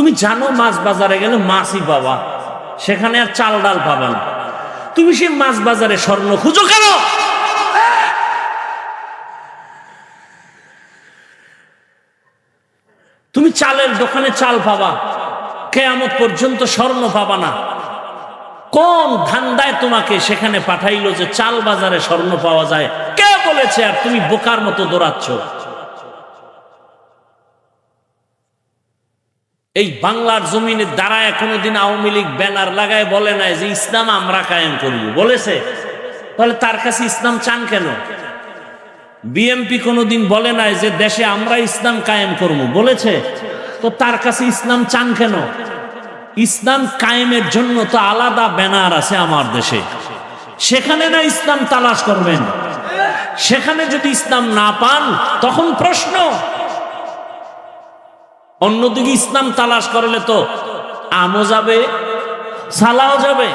তুমি জানো মাছ বাজারে গেলে মাছই পাবা, সেখানে আর চাল ডাল পাবা না। তুমি সেই মাছ বাজারে স্বর্ণ খুঁজো কেন? তুমি চালের দোকানে চাল পাবা, কিয়ামত পর্যন্ত স্বর্ণ পাবা না। কোন ধান্দায় তোমাকে সেখানে পাঠাইলো যে চাল বাজারে স্বর্ণ পাওয়া যায়? কে বলেছে? আর তুমি বোকার মতো দৌড়াচ্ছ। এই বাংলার জমিনে দাঁড়ায় কোনোদিন আওয়ামী লীগ ব্যানার লাগায় বলে নাই যে ইসলাম আমরা কায়েম করব? বলেছে? তাহলে তার কাছে ইসলাম চান কেন? বিএনপি কোনোদিন বলে নাই যে দেশে আমরা ইসলাম কায়েম করব? বলেছে? তো তার কাছে ইসলাম চান কেন? ইসলাম কায়েমের জন্য তো আলাদা ব্যানার আছে আমার দেশে, সেখানে না ইসলাম তালাশ করবেন। সেখানে যদি ইসলাম না পান তখন প্রশ্ন। অন্যদিকে ইসলাম তালাশ করলে তো আমও যাবে, সালাও যাবে।